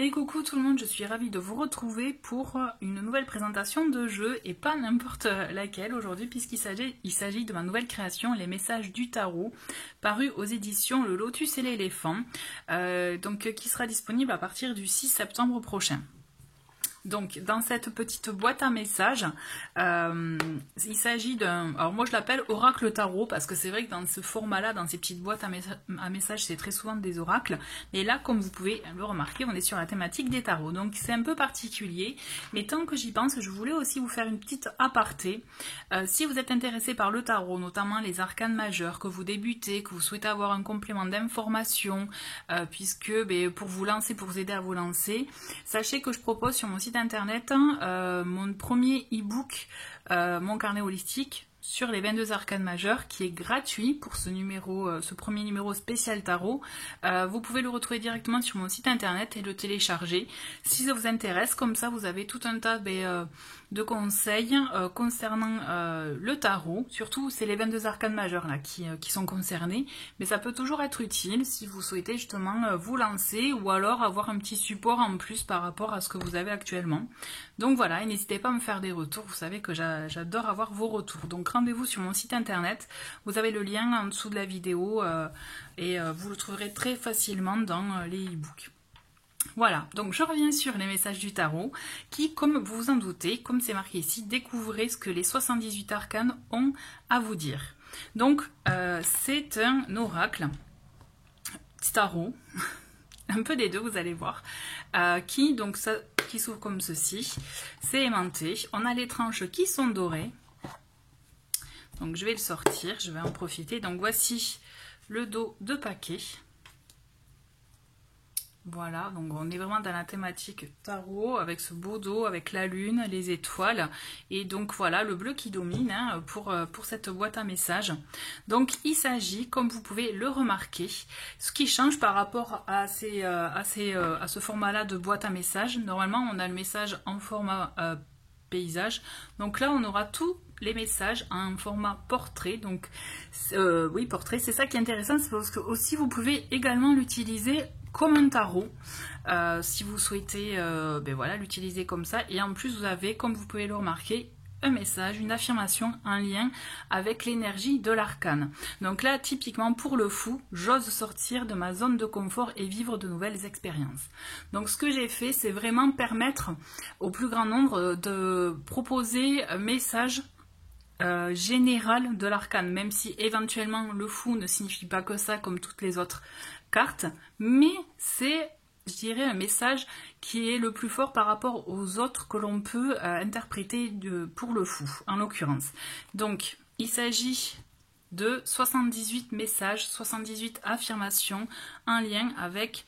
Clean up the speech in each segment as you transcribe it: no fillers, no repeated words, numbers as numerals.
Et coucou tout le monde, je suis ravie de vous retrouver pour une nouvelle présentation de jeu et pas n'importe laquelle aujourd'hui puisqu'il s'agit de ma nouvelle création, les messages du tarot, paru aux éditions Le Lotus et l'éléphant, qui sera disponible à partir du 6 septembre prochain. Donc dans cette petite boîte à messages, il s'agit d'un... Alors moi je l'appelle oracle tarot parce que c'est vrai que dans ce format-là, dans ces petites boîtes à messages, c'est très souvent des oracles. Et là, comme vous pouvez le remarquer, on est sur la thématique des tarots. Donc c'est un peu particulier, mais tant que j'y pense, je voulais aussi vous faire une petite aparté. Si vous êtes intéressé par le tarot, notamment les arcanes majeurs, que vous débutez, que vous souhaitez avoir un complément d'information, pour vous lancer, pour vous aider à vous lancer, sachez que je propose sur mon site internet mon premier e-book, mon carnet holistique sur les 22 arcanes majeures, qui est gratuit pour ce premier numéro spécial tarot. Vous pouvez le retrouver directement sur mon site internet et le télécharger si ça vous intéresse. Comme ça vous avez tout un tas de conseils concernant le tarot. Surtout c'est les 22 arcanes majeures là qui sont concernés, mais ça peut toujours être utile si vous souhaitez justement vous lancer ou alors avoir un petit support en plus par rapport à ce que vous avez actuellement. Donc voilà, et n'hésitez pas à me faire des retours, vous savez que j'adore avoir vos retours. Donc rendez-vous sur mon site internet, vous avez le lien en dessous de la vidéo et vous le trouverez très facilement dans les e-books. Voilà, donc je reviens sur les messages du tarot qui, comme vous vous en doutez, comme c'est marqué ici, découvrez ce que les 78 arcanes ont à vous dire. Donc c'est un oracle tarot, un peu des deux vous allez voir, qui s'ouvre comme ceci, c'est aimanté, on a les tranches qui sont dorées, donc je vais le sortir, je vais en profiter, donc voici le dos de paquet. Voilà, donc on est vraiment dans la thématique tarot, avec ce beau dos, avec la lune, les étoiles, et donc voilà le bleu qui domine pour cette boîte à messages. Donc il s'agit, comme vous pouvez le remarquer, ce qui change par rapport à ce format-là de boîte à messages. Normalement on a le message en format paysage, donc là on aura tous les messages en format portrait. Donc oui, portrait, c'est ça qui est intéressant, c'est parce que aussi vous pouvez également l'utiliser comme un tarot, si vous souhaitez voilà, l'utiliser comme ça. Et en plus vous avez, comme vous pouvez le remarquer, un message, une affirmation, un lien avec l'énergie de l'arcane. Donc là, typiquement pour le fou, j'ose sortir de ma zone de confort et vivre de nouvelles expériences. Donc ce que j'ai fait, c'est vraiment permettre au plus grand nombre de proposer un message général de l'arcane, même si éventuellement le fou ne signifie pas que ça comme toutes les autres cartes, mais c'est, je dirais, un message qui est le plus fort par rapport aux autres que l'on peut interpréter pour le fou, en l'occurrence. Donc, il s'agit de 78 messages, 78 affirmations en lien avec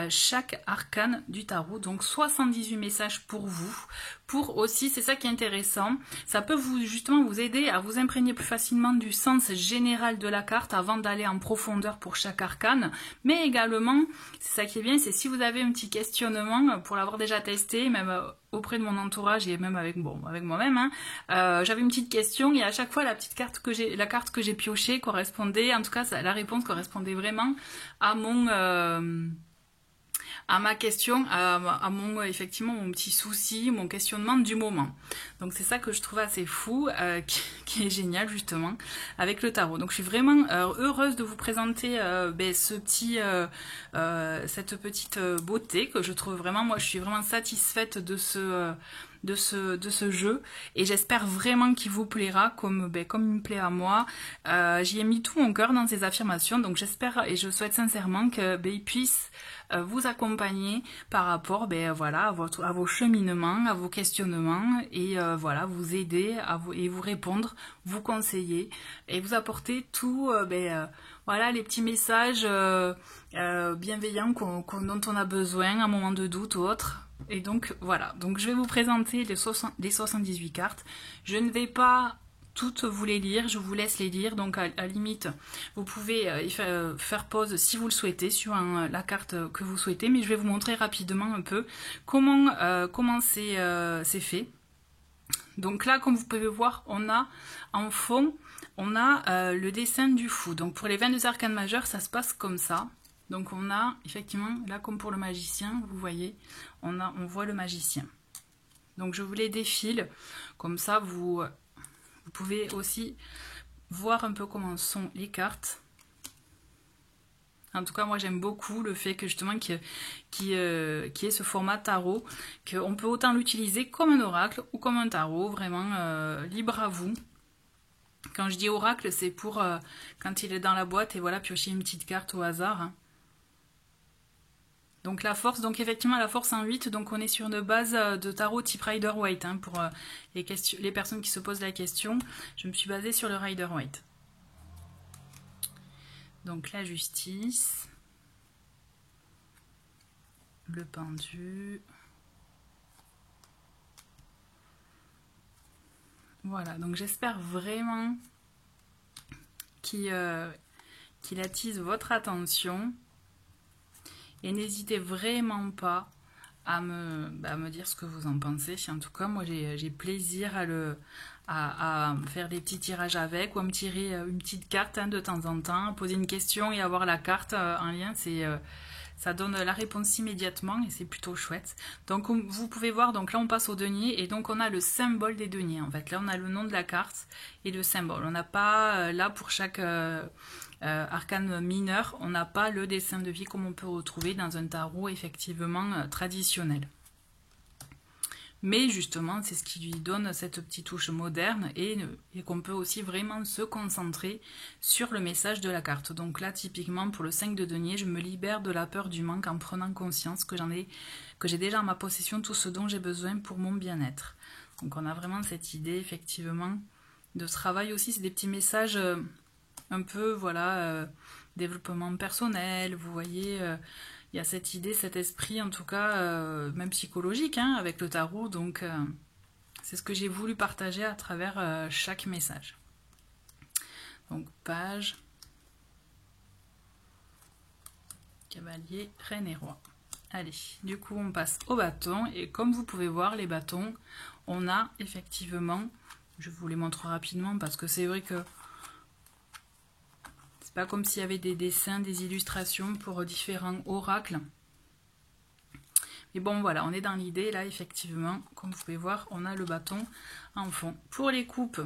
chaque arcane du tarot. Donc 78 messages pour vous. Pour aussi, c'est ça qui est intéressant, ça peut justement vous aider à vous imprégner plus facilement du sens général de la carte avant d'aller en profondeur pour chaque arcane. Mais également, c'est ça qui est bien, c'est si vous avez un petit questionnement, pour l'avoir déjà testé, même auprès de mon entourage et même avec moi-même, j'avais une petite question et à chaque fois la carte que j'ai piochée correspondait, en tout cas la réponse correspondait vraiment à ma question, effectivement mon petit souci, mon questionnement du moment. Donc c'est ça que je trouve assez fou, qui est génial justement avec le tarot. Donc je suis vraiment heureuse de vous présenter cette petite beauté que je trouve vraiment, moi je suis vraiment satisfaite de ce jeu et j'espère vraiment qu'il vous plaira comme il me plaît à moi. J'y ai mis tout mon cœur dans ces affirmations, donc j'espère et je souhaite sincèrement qu'il puisse vous accompagner par rapport voilà, à vos cheminements, à vos questionnements et voilà, vous aider et vous répondre, vous conseiller et vous apporter tout voilà, les petits messages bienveillants dont on a besoin à un moment de doute ou autre. Et donc voilà, donc je vais vous présenter les 78 cartes. Je ne vais pas toutes vous les lire, je vous laisse les lire, donc à limite vous pouvez faire pause si vous le souhaitez sur la carte que vous souhaitez, mais je vais vous montrer rapidement un peu comment c'est fait. Donc là, comme vous pouvez voir, on a en fond, on a le dessin du fou. Donc pour les 22 arcanes majeures, ça se passe comme ça. Donc on a effectivement, là comme pour le magicien, vous voyez, on voit le magicien. Donc je vous les défile, comme ça vous pouvez aussi voir un peu comment sont les cartes. En tout cas, moi j'aime beaucoup le fait que justement qu'il y ait ce format tarot, qu'on peut autant l'utiliser comme un oracle ou comme un tarot, vraiment libre à vous. Quand je dis oracle, c'est pour quand il est dans la boîte et voilà, piocher une petite carte au hasard. Hein. Donc la force, donc effectivement la force en 8, donc on est sur une base de tarot type Rider-Waite. Hein, pour les personnes qui se posent la question, je me suis basée sur le Rider-Waite. Donc la justice, le pendu. Voilà, donc j'espère vraiment qu'il attise votre attention. Et n'hésitez vraiment pas à me dire ce que vous en pensez. En tout cas, moi j'ai plaisir à faire des petits tirages avec, ou à me tirer une petite carte hein, de temps en temps, poser une question et avoir la carte en lien, ça donne la réponse immédiatement et c'est plutôt chouette. Donc vous pouvez voir, donc là on passe au denier et donc on a le symbole des deniers en fait. Là on a le nom de la carte et le symbole. On n'a pas, là pour chaque arcane mineur, on n'a pas le dessin de vie comme on peut retrouver dans un tarot effectivement traditionnel. Mais justement, c'est ce qui lui donne cette petite touche moderne et qu'on peut aussi vraiment se concentrer sur le message de la carte. Donc là, typiquement, pour le 5 de denier, je me libère de la peur du manque en prenant conscience que j'ai déjà en ma possession tout ce dont j'ai besoin pour mon bien-être. Donc on a vraiment cette idée, effectivement, de travail aussi. C'est des petits messages un peu, voilà, développement personnel, vous voyez... il y a cette idée, cet esprit, en tout cas, même psychologique, hein, avec le tarot. Donc, c'est ce que j'ai voulu partager à travers chaque message. Donc, page, cavalier, reine et roi. Allez, du coup, on passe au bâton. Et comme vous pouvez voir, les bâtons, on a effectivement... Je vous les montre rapidement parce que c'est vrai que c'est pas comme s'il y avait des dessins, des illustrations pour différents oracles. Mais bon, voilà, on est dans l'idée, là, effectivement. Comme vous pouvez voir, on a le bâton en fond. Pour les coupes,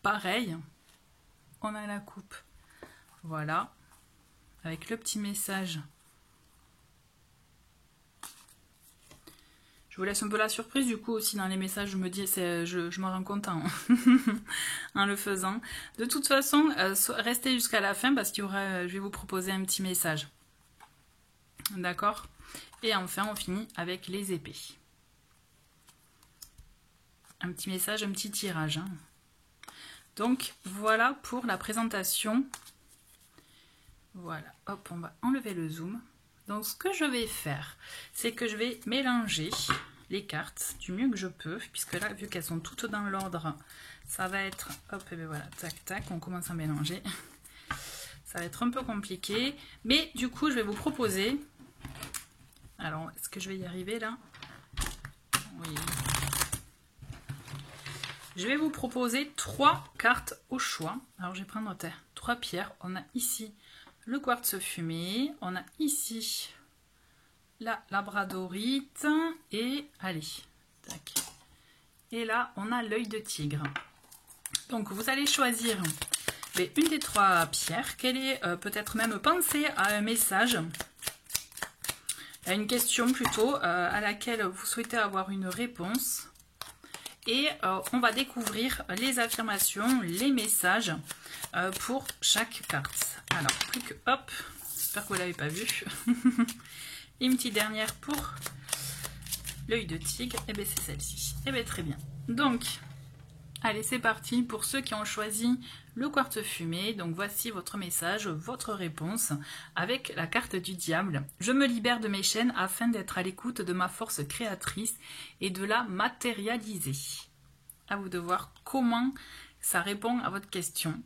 pareil. On a la coupe, voilà, avec le petit message. Je vous laisse un peu la surprise, du coup, aussi dans les messages, je me dis, je m'en rends compte en le faisant. De toute façon, restez jusqu'à la fin parce qu'il y aura, je vais vous proposer un petit message. D'accord? Et enfin, on finit avec les épées. Un petit message, un petit tirage. Hein. Donc, voilà pour la présentation. Voilà, hop, on va enlever le zoom. Donc ce que je vais faire, c'est que je vais mélanger les cartes du mieux que je peux, puisque là, vu qu'elles sont toutes dans l'ordre, ça va être, hop, et bien voilà, tac, tac, on commence à mélanger. Ça va être un peu compliqué, mais du coup, je vais vous proposer, alors, est-ce que je vais y arriver là? Oui. Je vais vous proposer 3 cartes au choix. Alors, je vais prendre 3 pierres. On a ici le quartz fumé, on a ici la labradorite et allez, tac. Et là on a l'œil de tigre. Donc vous allez choisir une des 3 pierres, qu'elle est peut-être même penser à un message, à une question plutôt à laquelle vous souhaitez avoir une réponse. Et on va découvrir les affirmations, les messages pour chaque carte. Alors, plus que hop, j'espère que vous ne l'avez pas vu. Une petite dernière pour l'œil de tigre, et bien c'est celle-ci. Et bien très bien. Donc, allez, c'est parti pour ceux qui ont choisi le quartz fumé. Donc voici votre message, votre réponse avec la carte du diable. Je me libère de mes chaînes afin d'être à l'écoute de ma force créatrice et de la matérialiser. À vous de voir comment ça répond à votre question.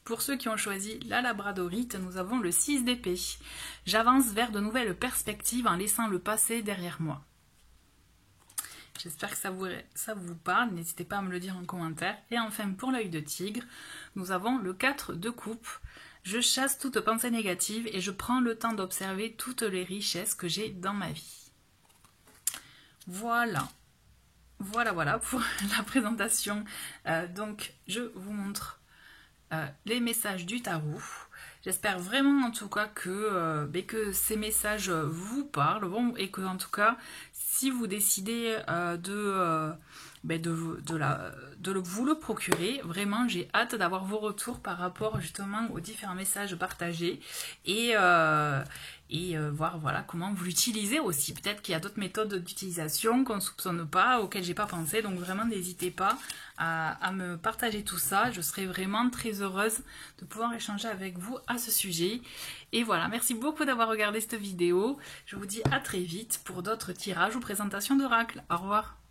Pour ceux qui ont choisi la labradorite, nous avons le 6 d'épée. J'avance vers de nouvelles perspectives en laissant le passé derrière moi. J'espère que ça vous parle, n'hésitez pas à me le dire en commentaire. Et enfin, pour l'œil de tigre, nous avons le 4 de coupe. Je chasse toute pensée négative et je prends le temps d'observer toutes les richesses que j'ai dans ma vie. Voilà. Voilà pour la présentation. Donc, je vous montre les messages du tarot. J'espère vraiment en tout cas que ces messages vous parlent, bon, et que en tout cas, si vous décidez de vous le procurer, vraiment j'ai hâte d'avoir vos retours par rapport justement aux différents messages partagés et voir voilà, comment vous l'utilisez aussi. Peut-être qu'il y a d'autres méthodes d'utilisation qu'on ne soupçonne pas, auxquelles j'ai pas pensé, donc vraiment n'hésitez pas à me partager tout ça. Je serai vraiment très heureuse de pouvoir échanger avec vous à ce sujet. Et voilà, merci beaucoup d'avoir regardé cette vidéo. Je vous dis à très vite pour d'autres tirages ou présentations d'oracles. Au revoir.